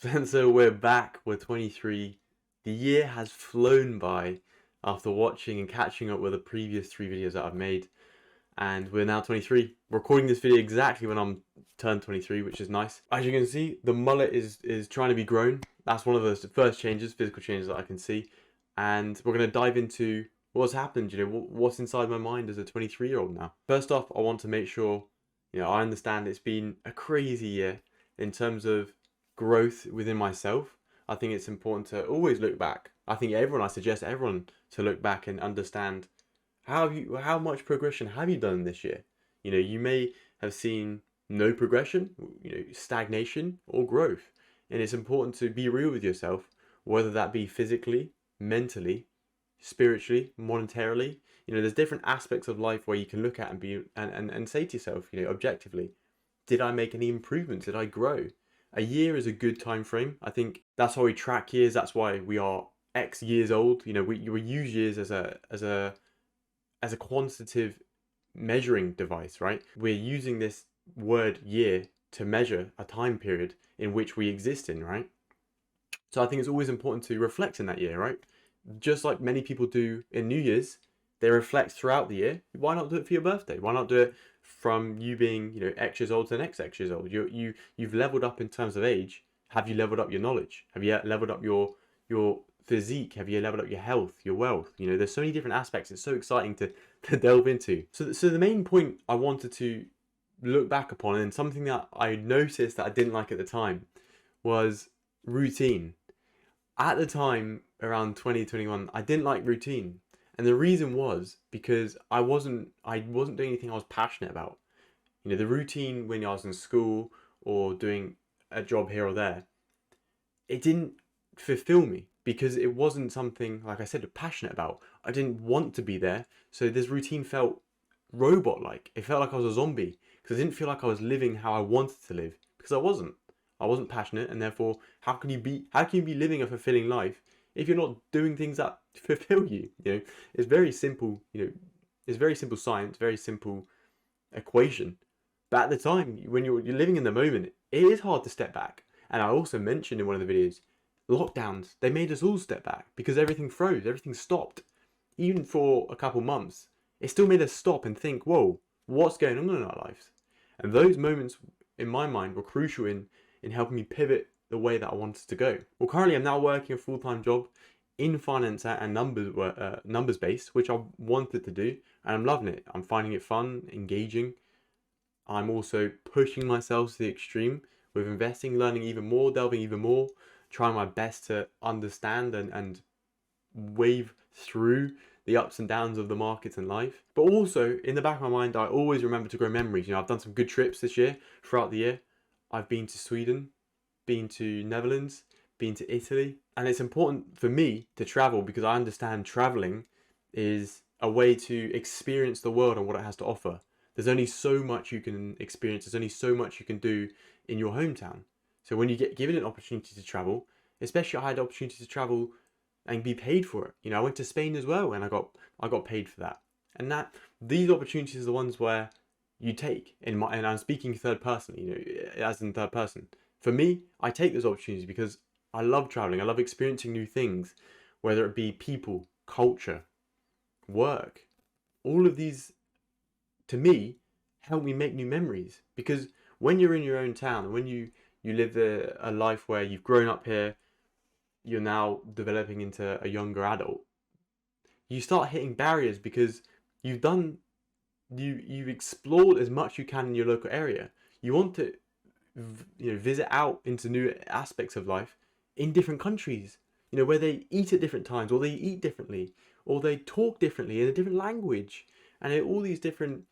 Spencer, we're back. We're 23. The year has flown by after watching and catching up with the previous 3 videos that I've made. And we're now 23. Recording this video exactly when I'm turned 23, which is nice. As you can see, the mullet is trying to be grown. That's one of the first changes, physical changes that I can see. And we're going to dive into what's happened, what's inside my mind as a 23-year-old now. First off, I want to make sure, I understand it's been a crazy year in terms of growth within myself. I think it's important to always look back. I suggest everyone to look back and understand how much progression have you done this year. You may have seen no progression, stagnation or growth. And it's important to be real with yourself, whether that be physically, mentally, spiritually, monetarily. There's different aspects of life where you can look at and be and say to yourself, objectively, did I make any improvements? Did I grow? A year is a good time frame. I think that's why we track years. That's why we are X years old. We use years as a quantitative measuring device, right? We're using this word year to measure a time period in which we exist in, right? So I think it's always important to reflect in that year, right? Just like many people do in New Year's, they reflect throughout the year. Why not do it for your birthday? Why not do it from you being, X years old to next X years old? You've leveled up in terms of age. Have you leveled up your knowledge? Have you leveled up your physique? Have you leveled up your health, your wealth? There's so many different aspects. It's so exciting to delve into. So the main point I wanted to look back upon, and something that I noticed that I didn't like at the time, was routine. At the time, around 2021, I didn't like routine. And the reason was because I wasn't doing anything I was passionate about. The routine when I was in school or doing a job here or there, it didn't fulfill me because it wasn't something, like I said, passionate about. I didn't want to be there. So this routine felt robot-like. It felt like I was a zombie because I didn't feel like I was living how I wanted to live, because I wasn't. I wasn't passionate, and therefore, how can you be living a fulfilling life if you're not doing things that fulfill you? It's very simple. It's very simple science, very simple equation. But at the time, when you're living in the moment, it is hard to step back. And I also mentioned in one of the videos, lockdowns, they made us all step back because everything froze, everything stopped. Even for a couple months, it still made us stop and think, whoa, what's going on in our lives? And those moments, in my mind, were crucial in helping me pivot the way that I wanted to go. Well, currently I'm now working a full-time job in finance and numbers based, which I wanted to do, and I'm loving it. I'm finding it fun, engaging. I'm also pushing myself to the extreme with investing, learning even more, delving even more, trying my best to understand and wave through the ups and downs of the markets and life. But also, in the back of my mind, I always remember to grow memories. I've done some good trips this year, throughout the year. I've been to Sweden, been to Netherlands, been to Italy. And it's important for me to travel because I understand traveling is a way to experience the world and what it has to offer. There's only so much you can experience. There's only so much you can do in your hometown. So when you get given an opportunity to travel, especially I had the opportunity to travel and be paid for it. I went to Spain as well, and I got paid for that. And these opportunities are the ones where you take and I'm speaking third person, as in third person. For me, I take those opportunities because I love traveling. I love experiencing new things, whether it be people, culture, work. All of these, to me, help me make new memories. Because when you're in your own town, and when you live a life where you've grown up here, you're now developing into a younger adult, you start hitting barriers because you've explored as much you can in your local area. You want to visit out into new aspects of life in different countries, where they eat at different times, or they eat differently, or they talk differently in a different language, and all these different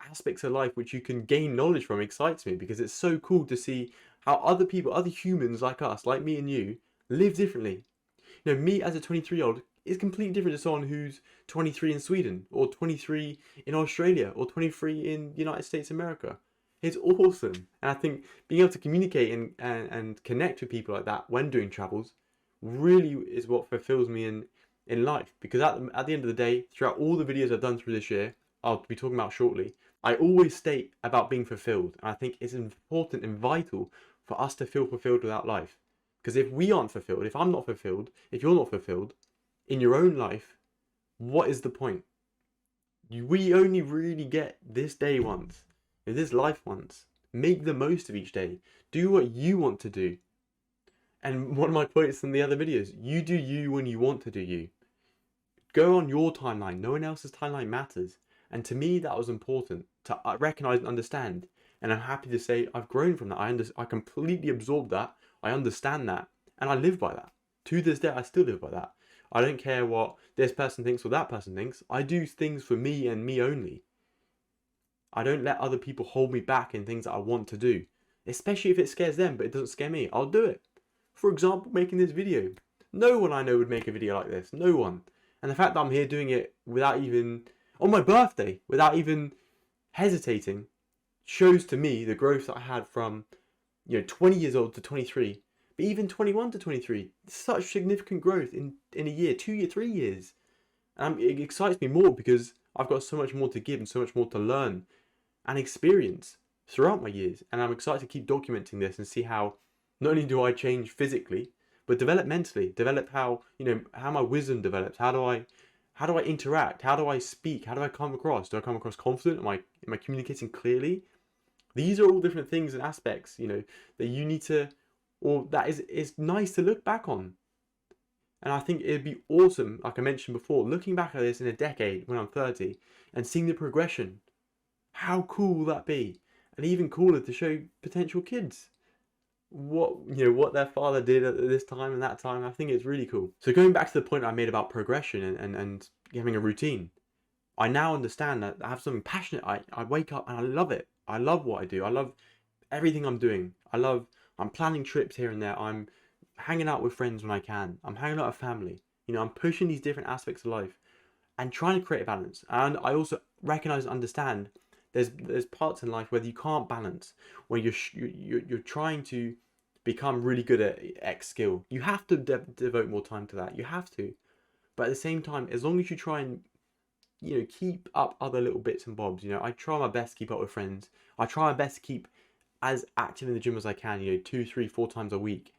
aspects of life which you can gain knowledge from excites me because it's so cool to see how other people, other humans like us, like me and you, live differently. Me as a 23-year-old is completely different to someone who's 23 in Sweden, or 23 in Australia, or 23 in the United States of America. It's awesome. And I think being able to communicate and connect with people like that when doing travels really is what fulfills me in life. Because at the end of the day, throughout all the videos I've done through this year, I'll be talking about shortly, I always state about being fulfilled. And I think it's important and vital for us to feel fulfilled without life. Because if we aren't fulfilled, if I'm not fulfilled, if you're not fulfilled in your own life, what is the point? We only really get this day once, this life once. Make the most of each day. Do what you want to do. And one of my quotes in the other videos, you do you when you want to do you. Go on your timeline. No one else's timeline matters. And to me, that was important to recognize and understand. And I'm happy to say I've grown from that. I completely absorbed that. I understand that. And I live by that. To this day, I still live by that. I don't care what this person thinks or that person thinks. I do things for me and me only. I don't let other people hold me back in things that I want to do. Especially if it scares them, but it doesn't scare me. I'll do it. For example, making this video. No one I know would make a video like this. No one. And the fact that I'm here doing it without even, on my birthday, without even hesitating, shows to me the growth that I had from, 20 years old to 23, but even 21 to 23. Such significant growth in a year, 2 years, 3 years. And it excites me more because I've got so much more to give and so much more to learn and experience throughout my years. And I'm excited to keep documenting this and see how not only do I change physically, but develop mentally, develop how my wisdom develops. How do I interact? How do I speak? How do I come across? Do I come across confident? Am I communicating clearly? These are all different things and aspects, that you need to, or that is nice to look back on. And I think it'd be awesome, like I mentioned before, looking back at this in a decade when I'm 30 and seeing the progression. How cool will that be? And even cooler to show potential kids what their father did at this time and that time. I think it's really cool. So going back to the point I made about progression and having a routine, I now understand that I have something passionate. I wake up and I love it. I love what I do. I love everything I'm doing. I'm planning trips here and there. I'm hanging out with friends when I can. I'm hanging out with family. I'm pushing these different aspects of life and trying to create a balance. And I also recognize and understand there's parts in life where you can't balance, where you're trying to become really good at X skill. You have to devote more time to that. You have to. But at the same time, as long as you try and keep up other little bits and bobs, I try my best to keep up with friends. I try my best to keep as active in the gym as I can, 2, 3, 4 times a week.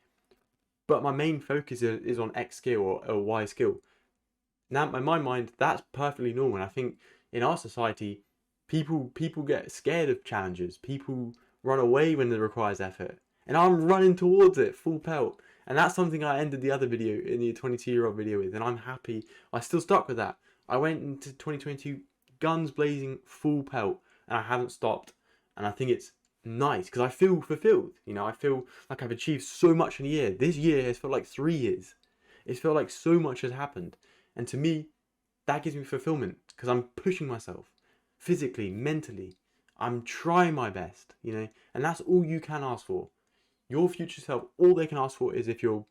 But my main focus is on X skill or Y skill. Now, in my mind, that's perfectly normal. And I think in our society, people get scared of challenges. People run away when it requires effort. And I'm running towards it full pelt. And that's something I ended the other video, in the 22-year-old video with. And I'm happy. I still stuck with that. I went into 2022 guns blazing full pelt. And I haven't stopped. And I think it's nice because I feel fulfilled. I feel like I've achieved so much in a year. This year has felt like 3 years. It's felt like so much has happened. And to me, that gives me fulfillment because I'm pushing myself physically, mentally. I'm trying my best, and that's all you can ask for. Your future self, all they can ask for is if you're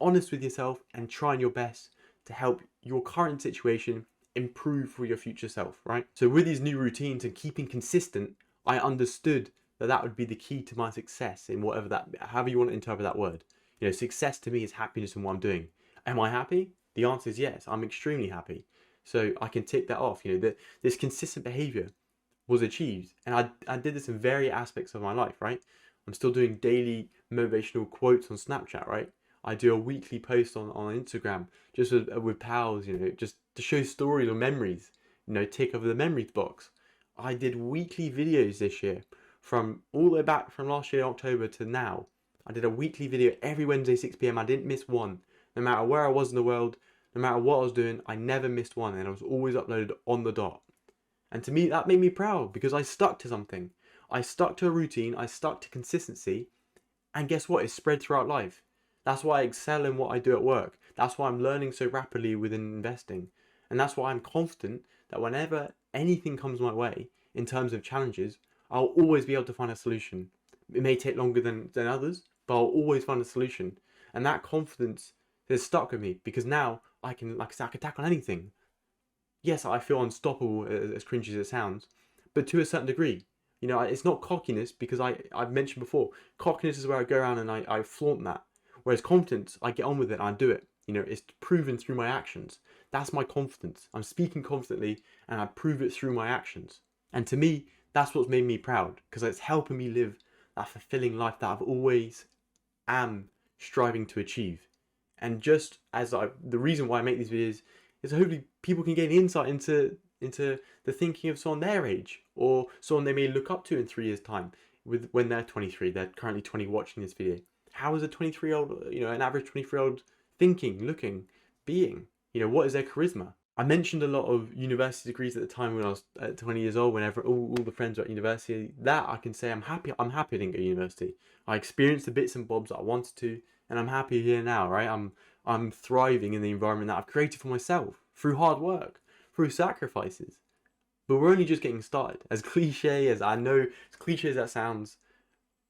honest with yourself and trying your best to help your current situation improve for your future self, right? So with these new routines and keeping consistent, I understood that would be the key to my success in however you want to interpret that word. Success to me is happiness in what I'm doing. Am I happy? The answer is yes. I'm extremely happy. So I can tick that off. This consistent behavior was achieved. And I did this in various aspects of my life, right? I'm still doing daily motivational quotes on Snapchat, right? I do a weekly post on Instagram, just with pals, just to show stories or memories, tick over the memories box. I did weekly videos this year, from all the way back from last year, October, to now. I did a weekly video every Wednesday, 6 p.m. I didn't miss one. No matter where I was in the world, no matter what I was doing, I never missed one, and I was always uploaded on the dot. And to me, that made me proud because I stuck to something. I stuck to a routine, I stuck to consistency, and guess what? It's spread throughout life. That's why I excel in what I do at work. That's why I'm learning so rapidly within investing. And that's why I'm confident that whenever anything comes my way in terms of challenges, I'll always be able to find a solution. It may take longer than others, but I'll always find a solution. And that confidence has stuck with me because now I can, like I said, I can tackle anything. Yes, I feel unstoppable, as cringy as it sounds, but to a certain degree. It's not cockiness because I've mentioned before, cockiness is where I go around and I flaunt that. Whereas confidence, I get on with it and I do it. It's proven through my actions. That's my confidence. I'm speaking confidently and I prove it through my actions. And to me, that's what's made me proud because it's helping me live that fulfilling life that I've always am striving to achieve. And just as the reason why I make these videos is hopefully people can gain insight into the thinking of someone their age, or someone they may look up to in 3 years' time. When they're 23, they're currently 20 watching this video. How is a 23-year-old, an average 23-year-old thinking, looking, being? What is their charisma? I mentioned a lot of university degrees at the time when I was 20 years old, whenever all the friends were at university. That I can say I'm happy I didn't go to university. I experienced the bits and bobs that I wanted to, and I'm happy here now, right? I'm thriving in the environment that I've created for myself through hard work, through sacrifices. But we're only just getting started. As cliche as that sounds,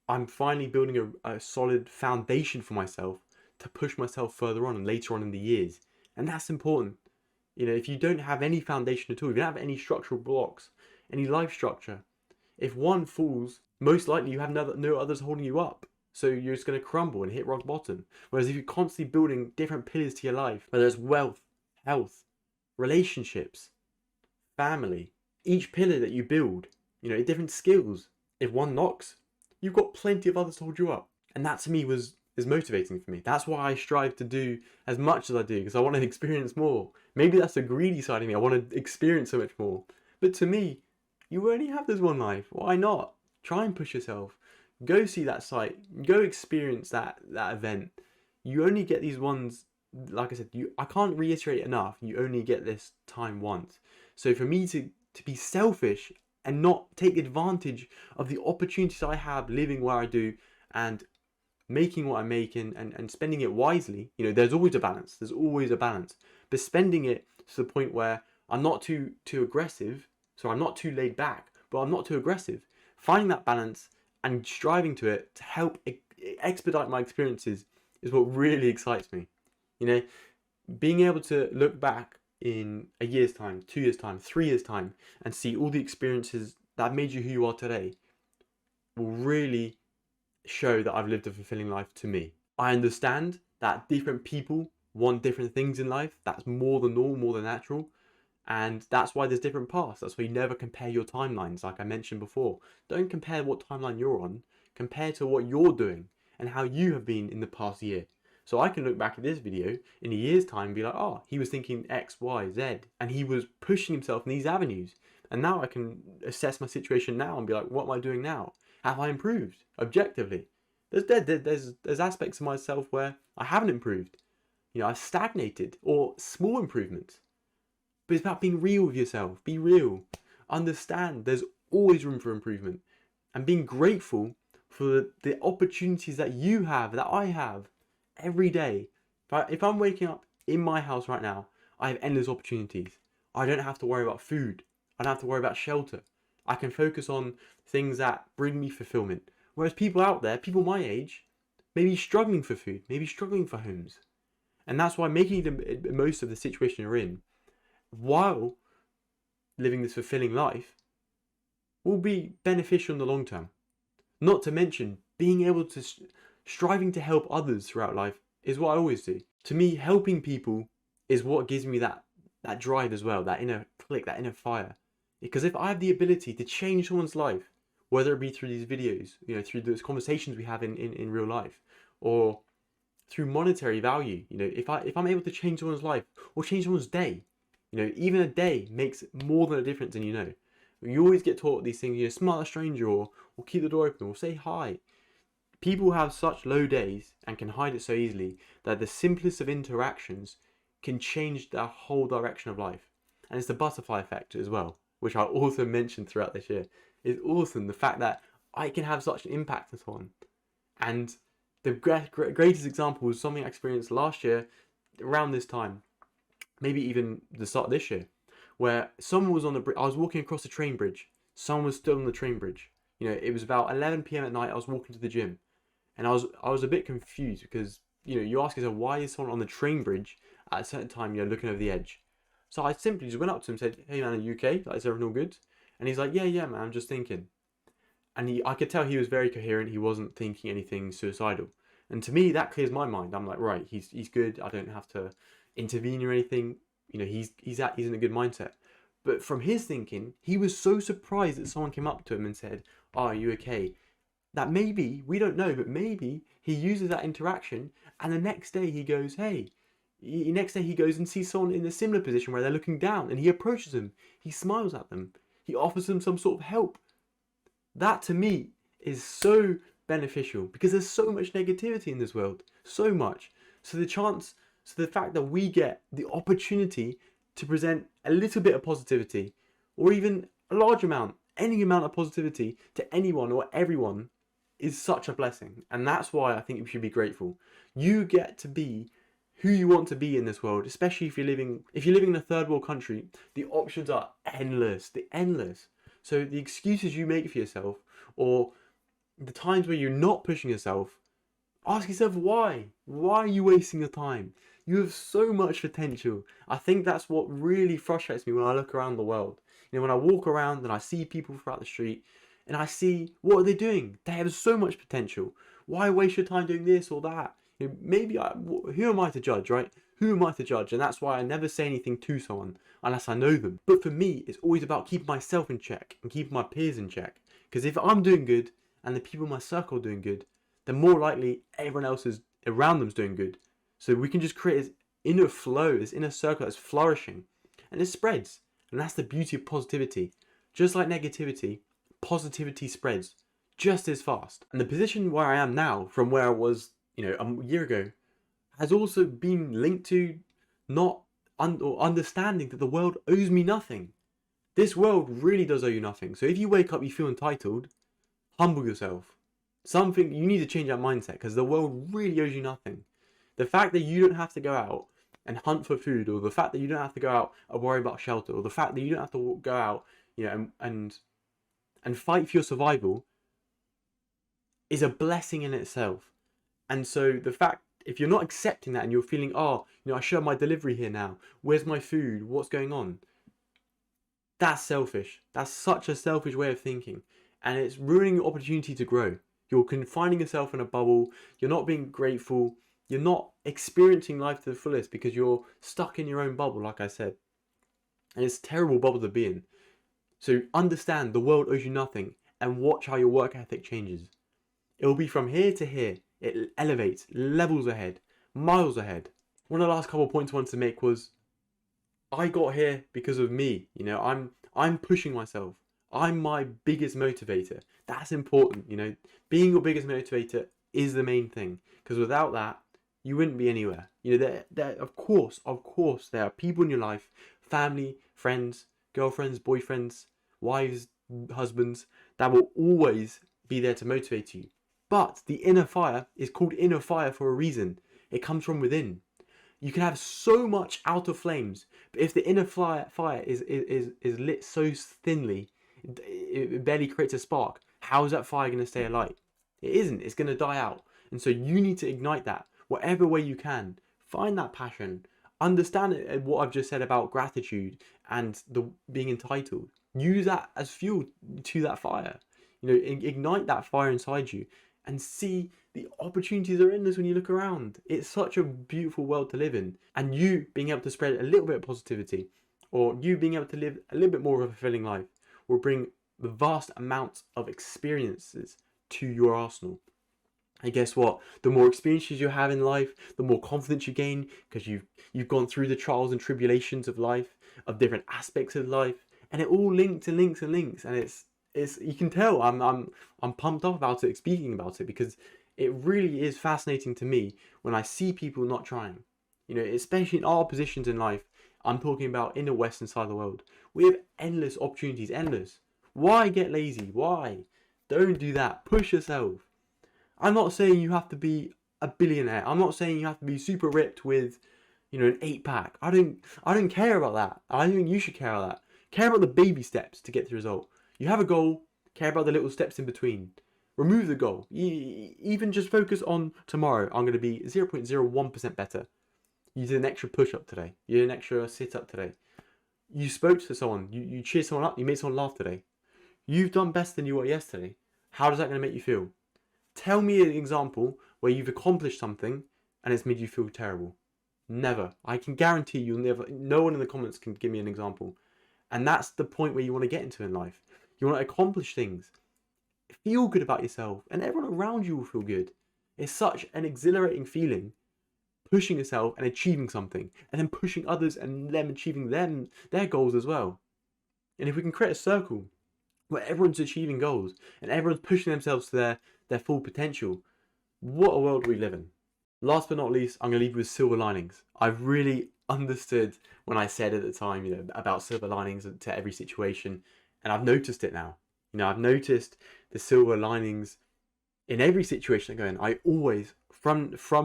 I'm finally building a solid foundation for myself to push myself further on and later on in the years. And that's important. If you don't have any foundation at all, if you don't have any structural blocks, any life structure, if one falls, most likely you have no others holding you up. So you're just going to crumble and hit rock bottom. Whereas if you're constantly building different pillars to your life, whether it's wealth, health, relationships, family, each pillar that you build, different skills, if one knocks, you've got plenty of others to hold you up. And that to me is motivating for me. That's why I strive to do as much as I do, because I want to experience more. Maybe that's the greedy side of me. I want to experience so much more. But to me, you only have this one life. Why not? Try and push yourself. Go see that site. Go experience that event. You only get these ones. Like I said, I can't reiterate enough. You only get this time once. So for me to be selfish and not take advantage of the opportunities I have living where I do and making what I make and spending it wisely, there's always a balance. There's always a balance. But spending it to the point where I'm not too aggressive, so I'm not too laid back, but I'm not too aggressive. Finding that balance and striving to it to help expedite my experiences is what really excites me. Being able to look back in a year's time, 2 years' time, 3 years' time, and see all the experiences that have made you who you are today will really show that I've lived a fulfilling life to me. I understand that different people want different things in life. That's more than normal, more than natural. And that's why there's different paths. That's why you never compare your timelines, like I mentioned before. Don't compare what timeline you're on. Compare to what you're doing and how you have been in the past year. So I can look back at this video in a year's time and be like, oh, he was thinking X, Y, Z, and he was pushing himself in these avenues. And now I can assess my situation now and be like, what am I doing now? Have I improved objectively? There's aspects of myself where I haven't improved. I've stagnated, or small improvements. But it's about being real with yourself. Be real. Understand there's always room for improvement. And being grateful for the opportunities that you have, that I have, every day. If I'm waking up in my house right now, I have endless opportunities. I don't have to worry about food. I don't have to worry about shelter. I can focus on things that bring me fulfillment. Whereas people out there, people my age, may be struggling for food, maybe struggling for homes. And that's why making the most of the situation you're in, while living this fulfilling life, will be beneficial in the long term. Not to mention, being able to, striving to help others throughout life is what I always do. To me, helping people is what gives me that drive as well, that inner click, that inner fire. Because if I have the ability to change someone's life, whether it be through these videos, through those conversations we have in real life, or through monetary value, if I'm able to change someone's life or change someone's day, even a day makes more than a difference. And you always get taught these things, smile at a stranger, or keep the door open, or say hi. People have such low days and can hide it so easily that the simplest of interactions can change their whole direction of life. And it's the butterfly effect as well, which I also mentioned throughout this year. It's awesome, the fact that I can have such an impact on someone. And the greatest example was something I experienced last year around this time, maybe even the start of this year, where someone was on the bridge. I was walking across the train bridge. Someone was still on the train bridge. It was about 11 p.m. at night. I was walking to the gym, and I was a bit confused because you ask yourself, why is someone on the train bridge at a certain time looking over the edge? So I simply just went up to him and said, "Hey man, are you okay? Is everything all good?" And he's like, "Yeah man, I'm just thinking." And I could tell he was very coherent. He wasn't thinking anything suicidal. And to me, that clears my mind. I'm like, right, he's good. I don't have to intervene or anything. He's in a good mindset. But from his thinking, he was so surprised that someone came up to him and said, "Oh, are you okay?" that maybe, we don't know, but maybe he uses that interaction and the next day he goes, hey, next day he goes and sees someone in a similar position where they're looking down and he approaches them, he smiles at them, he offers them some sort of help. That to me is so beneficial because there's so much negativity in this world, so much. So the fact that we get the opportunity to present a little bit of positivity or even a large amount, any amount of positivity to anyone or everyone is such a blessing. And that's why I think you should be grateful. You get to be who you want to be in this world, especially if you're living in a third world country. The options are endless. They're endless. So the excuses you make for yourself, or the times where you're not pushing yourself, ask yourself why. Why are you wasting your time? You have so much potential. I think that's what really frustrates me when I look around the world. When I walk around and I see people throughout the street and I see, what are they doing? They have so much potential. Why waste your time doing this or that? Who am I to judge, right? Who am I to judge? And that's why I never say anything to someone unless I know them. But for me, it's always about keeping myself in check and keeping my peers in check. Because if I'm doing good and the people in my circle are doing good, then more likely everyone else is around them's doing good. So we can just create this inner flow, this inner circle that's flourishing. And it spreads. And that's the beauty of positivity. Just like negativity, positivity spreads just as fast. And the position where I am now from where I was, a year ago, has also been linked to or understanding that the world owes me nothing. This world really does owe you nothing. So if you wake up, you feel entitled, humble yourself. You need to change that mindset because the world really owes you nothing. The fact that you don't have to go out and hunt for food, or the fact that you don't have to go out and worry about shelter, or the fact that you don't have to go out, and fight for your survival, is a blessing in itself. And so the fact, if you're not accepting that and you're feeling, I should have my delivery here now, where's my food, what's going on? That's selfish. That's such a selfish way of thinking. And it's ruining your opportunity to grow. You're confining yourself in a bubble. You're not being grateful. You're not experiencing life to the fullest because you're stuck in your own bubble, like I said. And it's a terrible bubble to be in. So understand the world owes you nothing and watch how your work ethic changes. It will be from here to here. It elevates, levels ahead, miles ahead. One of the last couple of points I wanted to make was, I got here because of me. I'm pushing myself. I'm my biggest motivator. That's important. Being your biggest motivator is the main thing. Because without that, you wouldn't be anywhere. Of course, there are people in your life, family, friends, girlfriends, boyfriends, wives, husbands, that will always be there to motivate you. But the inner fire is called inner fire for a reason. It comes from within. You can have so much outer flames, but if the inner fire is lit so thinly, it barely creates a spark, how is that fire going to stay alight? It isn't. It's going to die out. And so you need to ignite that whatever way you can. Find that passion. Understand what I've just said about gratitude and being entitled. Use that as fuel to that fire. Ignite that fire inside you and see the opportunities are endless when you look around. It's such a beautiful world to live in. And you being able to spread a little bit of positivity, or you being able to live a little bit more of a fulfilling life, will bring the vast amounts of experiences to your arsenal. And guess what? The more experiences you have in life, the more confidence you gain, because you've gone through the trials and tribulations of life, of different aspects of life, and it all links and links and links. And it's you can tell I'm pumped up about it, speaking about it, because it really is fascinating to me when I see people not trying. Especially in our positions in life. I'm talking about in the western side of the world. We have endless opportunities, endless. Why get lazy? Why? Don't do that. Push yourself. I'm not saying you have to be a billionaire. I'm not saying you have to be super ripped with, an 8-pack. I don't care about that. I don't think you should care about that. Care about the baby steps to get the result. You have a goal, care about the little steps in between. Remove the goal. Even just focus on tomorrow. I'm going to be 0.01% better. You did an extra push-up today. You did an extra sit-up today. You spoke to someone. You cheered someone up. You made someone laugh today. You've done better than you were yesterday. How is that going to make you feel? Tell me an example where you've accomplished something and it's made you feel terrible. Never. I can guarantee you'll never. No one in the comments can give me an example. And that's the point where you want to get into in life. You want to accomplish things. feel good about yourself, and everyone around you will feel good. It's such an exhilarating feeling, pushing yourself and achieving something, and then pushing others and them achieving their goals as well. And if we can create a circle where everyone's achieving goals and everyone's pushing themselves to their full potential, what a world we live in. Last but not least, I'm going to leave you with silver linings. I've really understood when I said at the time, about silver linings to every situation, and I've noticed it now. I've noticed the silver linings in every situation. Going, I always,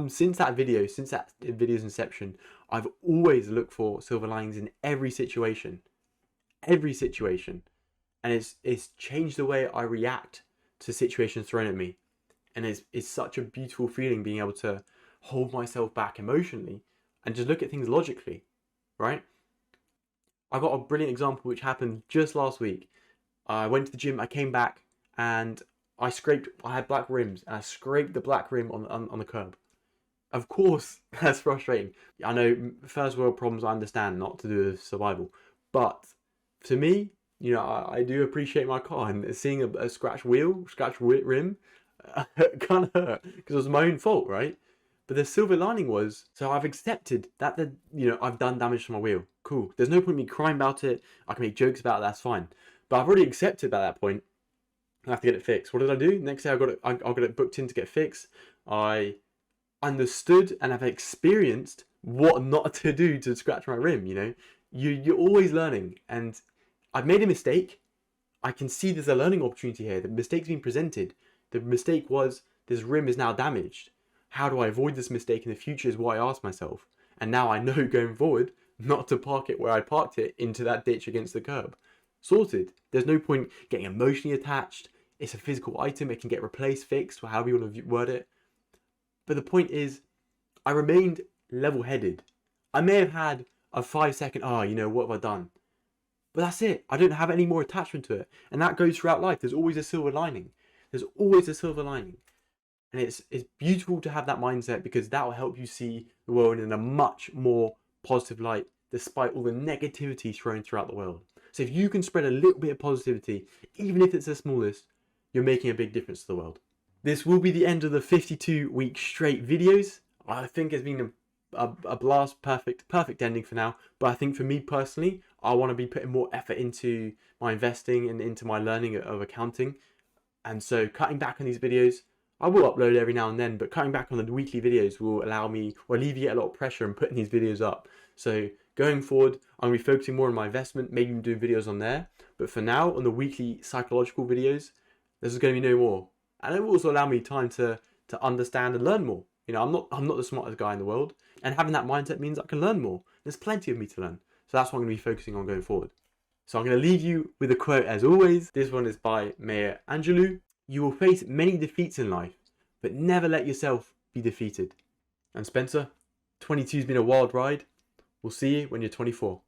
since that video's inception, I've always looked for silver linings in every situation, and it's changed the way I react to situations thrown at me, and it's such a beautiful feeling being able to hold myself back emotionally and just look at things logically, right? I got a brilliant example which happened just last week. I went to the gym, I came back, and I had black rims, and I scraped the black rim on the curb. Of course, that's frustrating. I know first world problems, I understand, not to do with survival. But to me, I do appreciate my car, and seeing a scratched rim, kind of hurt because it was my own fault, right? But the silver lining was, so I've accepted that I've done damage to my wheel. Cool. There's no point in me crying about it. I can make jokes about it. That's fine. But I've already accepted at that point. I have to get it fixed. What did I do? Next day I got it booked in to get fixed. I understood and have experienced what not to do to scratch my rim. You're always learning, and I've made a mistake. I can see there's a learning opportunity here. The mistake's been presented. The mistake was this rim is now damaged. How do I avoid this mistake in the future is what I asked myself. And now I know going forward not to park it where I parked it, into that ditch against the curb. Sorted. There's no point getting emotionally attached. It's a physical item. It can get replaced, fixed, or however you want to word it. But the point is, I remained level-headed. I may have had a 5-second, what have I done? But that's it. I don't have any more attachment to it. And that goes throughout life. There's always a silver lining. There's always a silver lining. And it's beautiful to have that mindset, because that will help you see the world in a much more positive light, despite all the negativity thrown throughout the world. So if you can spread a little bit of positivity, even if it's the smallest, you're making a big difference to the world. This will be the end of the 52-week straight videos. I think it's been a blast, perfect ending for now. But I think for me personally, I want to be putting more effort into my investing and into my learning of accounting. And so cutting back on these videos, I will upload every now and then, but cutting back on the weekly videos will allow me, or alleviate a lot of pressure in putting these videos up. So going forward, I'm going to be focusing more on my investment, maybe doing videos on there. But for now, on the weekly psychological videos, there's going to be no more. And it will also allow me time to understand and learn more. I'm not the smartest guy in the world, and having that mindset means I can learn more. There's plenty of me to learn. So that's what I'm going to be focusing on going forward. So I'm going to leave you with a quote as always. This one is by Mayor Angelou. You will face many defeats in life, but never let yourself be defeated. And Spencer, 22's been a wild ride. We'll see you when you're 24.